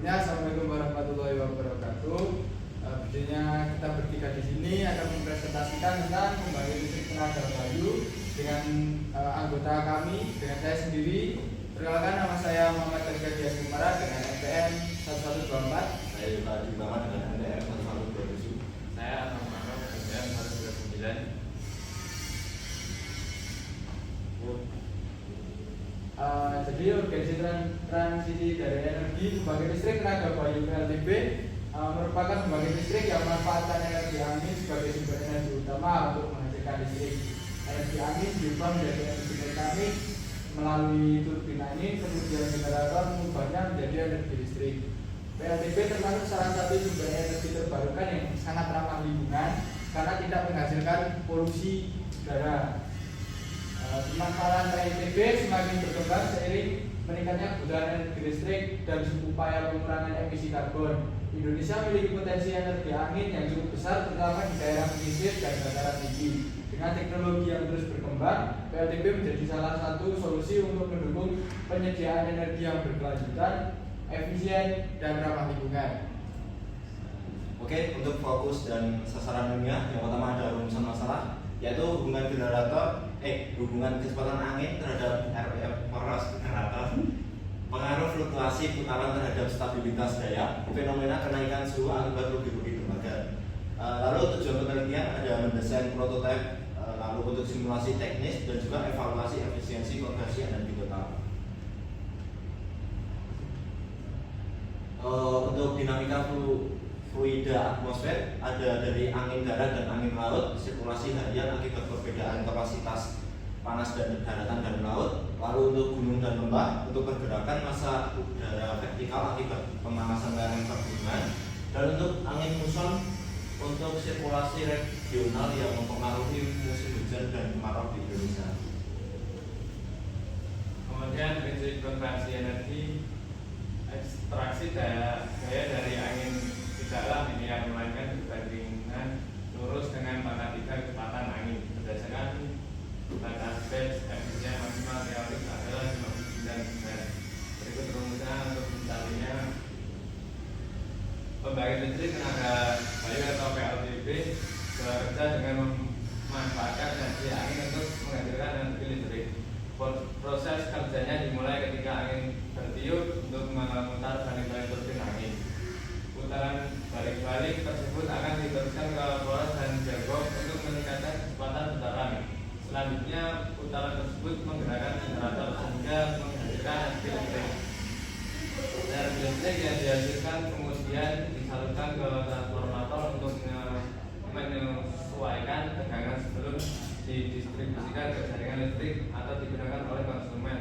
Sebelumnya, assalamualaikum warahmatullahi wabarakatuh. Videonya kita bertiga di sini akan mempresentasikan tentang pembangkit listrik tenaga bayu dengan anggota kami, dengan saya sendiri. Perkenalkan, nama saya Muhammad Rizky Dias Kumara dengan NPM 1124. Saya juga Muhammad dengan NPM 1127. Saya Anwar Mano NPM 129. Jadi organisasi transisi dari energi pembangkit listrik tenaga bayu PLTB merupakan pembangkit listrik yang memanfaatkan energi angin sebagai sumber energi utama untuk menghasilkan listrik. Energi angin diubah menjadi energi mekanik melalui turbin angin, kemudian generator mengubahnya menjadi energi listrik. PLTB termasuk salah satu sumber energi terbarukan yang sangat ramah lingkungan karena tidak menghasilkan polusi udara. Pemanfaatan PLTB semakin berkembang seiring meningkatnya kebutuhan energi listrik dan upaya pengurangan emisi karbon. Indonesia memiliki potensi energi angin yang cukup besar, terutama di daerah pesisir dan dataran tinggi. Dengan teknologi yang terus berkembang, PLTB menjadi salah satu solusi untuk mendukung penyediaan energi yang berkelanjutan, efisien, dan ramah lingkungan. Oke, untuk fokus dan sasaran dunia, yang pertama ada rumusan masalah, yaitu hubungan kecepatan angin terhadap RPM poros generator, pengaruh fluktuasi putaran terhadap stabilitas daya, fenomena kenaikan suhu akibat rugi-rugi tembaga. Lalu tujuan penelitian ada mendesain prototipe, lalu untuk simulasi teknis dan juga evaluasi efisiensi konversi energi total. Untuk dinamika fluida atmosfer ada dari angin darat dan angin laut, sirkulasi harian akibat perbedaan kapasitas panas dan daratan dan laut. Lalu untuk gunung dan lembah, untuk pergerakan massa udara vertikal akibat pemanasan lereng pegunungan. Dan untuk angin muson, untuk sirkulasi regional yang mempengaruhi musim hujan dan kemarau di Indonesia. Kemudian prinsip konversi energi, ekstraksi daya dari angin tidaklah linear melainkan berbandingan lurus dengan pangkat 3 kecepatan angin. Berdasarkan batas base efisien maksimal teorik adalah 59%. Berikut rumusnya untuk mencarinya. Pembangkit listrik tenaga bayu atau PLTB bekerja dengan memanfaatkan energi angin untuk menghasilkan energi listrik. Proses kerjanya dimulai ketika angin bertiup untuk memutar balik-balik turbin angin. Putaran balik-balik tersebut akan diteruskan ke poros dan gearbox untuk meningkatkan kecepatan putaran. Selanjutnya, putaran tersebut menggerakkan generator sehingga menghasilkan energi listrik. Energi listrik yang dihasilkan kemudian disalurkan ke transformator untuk menyesuaikan tegangan sebelum didistribusikan ke jaringan listrik atau digunakan oleh konsumen.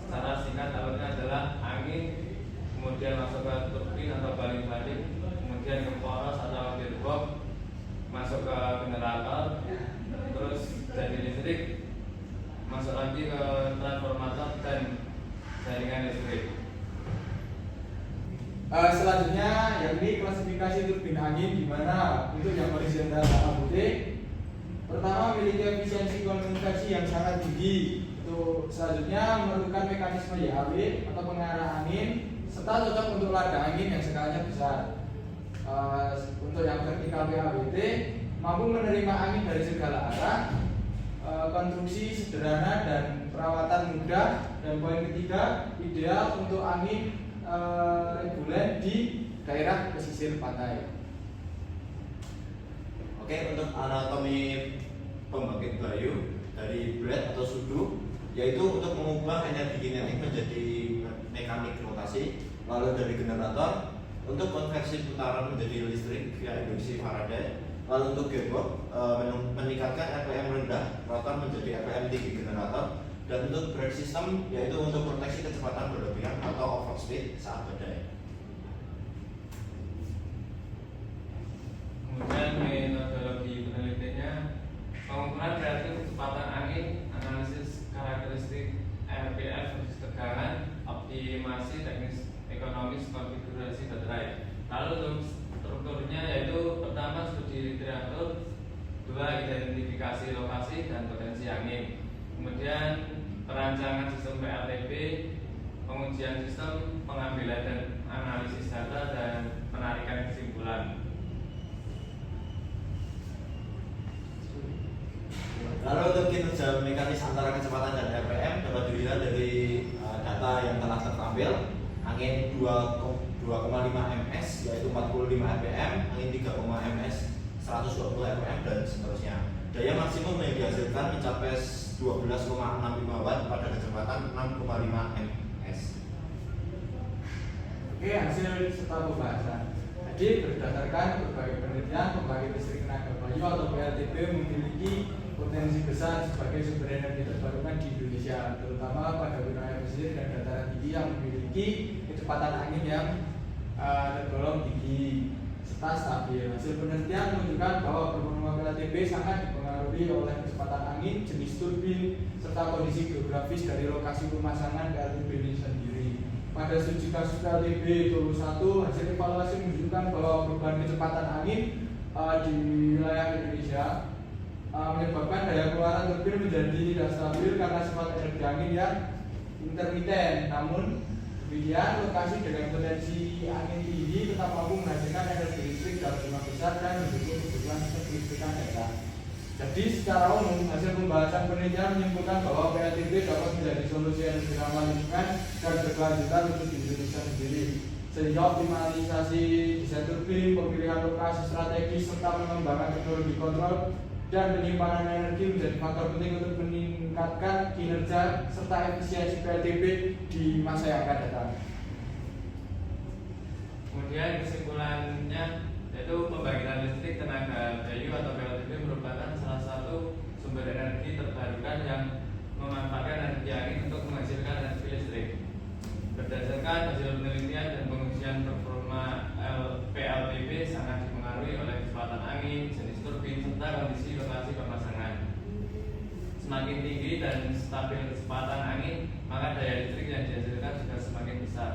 Secara singkat, alurnya adalah angin, kemudian masuk ke turbin atau balik-balik, kemudian ke poros atau gearbox, masuk ke generator, terus jadi listrik, masuk lagi ke transformator dan jaringan listrik. Selanjutnya, yakni klasifikasi turbin angin, di mana untuk yang horizontal ABT pertama memiliki efisiensi konversi yang sangat tinggi. Untuk selanjutnya memerlukan mekanisme YAW atau pengarah angin serta cocok untuk lada angin yang skalanya besar. Untuk yang vertikal PABT mampu menerima angin dari segala arah, konstruksi sederhana dan perawatan mudah. Dan poin ketiga, ideal untuk angin reguler di daerah pesisir pantai. Oke, untuk anatomi pembangkit bayu dari blade atau sudu, yaitu untuk mengubah energi kinetik menjadi mekanik rotasi. Lalu dari generator untuk konversi putaran menjadi listrik via induksi Faraday. Lalu untuk gearbox meningkatkan RPM rendah, rotor menjadi RPM tinggi generator. Dan untuk brake system yaitu untuk proteksi kecepatan berlebihan atau overspeed saat badai. Kemudian metodologi penelitiannya, pengukuran relatif kecepatan angin, analisis karakteristik RPM versus tegangan, optimasi teknis ekonomis konfigurasi baterai. Lalu untuk strukturnya yaitu pertama studi literatur, dua identifikasi lokasi dan potensi angin, kemudian perancangan sistem PLTB, pengujian sistem, pengambilan dan analisis data, Lalu untuk kinerja mekanis antara kecepatan dan RPM dapat dilihat dari data yang telah tertampil. Angin 2,5 ms yaitu 45 rpm, angin 3, ms 120 rpm dan seterusnya. Daya maksimum yang dihasilkan mencapai 12,65 watt pada kecepatan 6,5 ms. Oke, hasil serta pembahasan. Jadi berdasarkan berbagai penelitian, pembangkit listrik tenaga bayu atau PLTB memiliki potensi besar sebagai sumber energi terbarukan di Indonesia, terutama pada wilayah pesisir dan dataran tinggi yang memiliki kecepatan angin yang tergolong tinggi serta stabil. Hasil penelitian menunjukkan bahwa performa PLTB sangat dipengaruhi oleh kecepatan angin, jenis turbin, serta kondisi geografis dari lokasi pemasangan PLTB ini sendiri. Pada studi kasus PLTB 21, hasil evaluasi menunjukkan bahwa perubahan kecepatan angin di wilayah Indonesia menyebabkan daya keluaran turbin menjadi tidak stabil karena sifat energi angin yang intermiten. Namun demikian, lokasi dengan potensi angin tinggi tetap mampu menghasilkan energi listrik dalam jumlah besar dan mendukung kebutuhan sistem kelistrikan daerah. Jadi secara umum, hasil pembahasan penelitian menyimpulkan bahwa PLTB dapat menjadi solusi energi ramah lingkungan dan berkelanjutan untuk di Indonesia sendiri. Sehingga optimalisasi desain turbin, pemilihan lokasi strategis, serta pengembangan teknologi kontrol dan penyimpanan energi menjadi faktor penting untuk meningkatkan kinerja serta efisiensi PLTB di masa yang akan datang. Kemudian kesimpulannya yaitu pembangkitan listrik tenaga bayu atau PLTB merupakan salah satu sumber energi terbarukan yang memanfaatkan energi angin untuk menghasilkan energi listrik. Berdasarkan hasil penelitian dan pengujian performa PLTB sangat dipengaruhi oleh kecepatan angin, jenis turbin, serta kondisi lokasi pemasangan. Semakin tinggi dan stabil kecepatan angin, maka daya listrik yang dihasilkan juga semakin besar.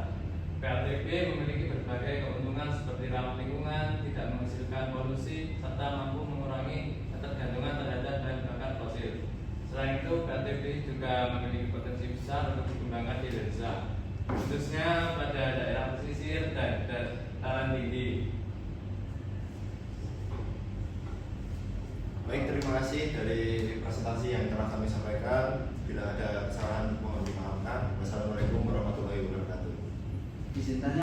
PLTB memiliki berbagai keuntungan seperti ramah lingkungan, tidak menghasilkan polusi, serta mampu mengurangi ketergantungan terhadap bahan bakar fosil. Selain itu, PLTB juga memiliki potensi besar untuk dikembangkan di Indonesia, khususnya pada daerah pesisir dan dataran tinggi. Baik, terima kasih dari presentasi yang telah kami sampaikan. Bila ada kesalahan mohon dimaafkan. Wassalamualaikum warahmatullahi wabarakatuh. Izinkannya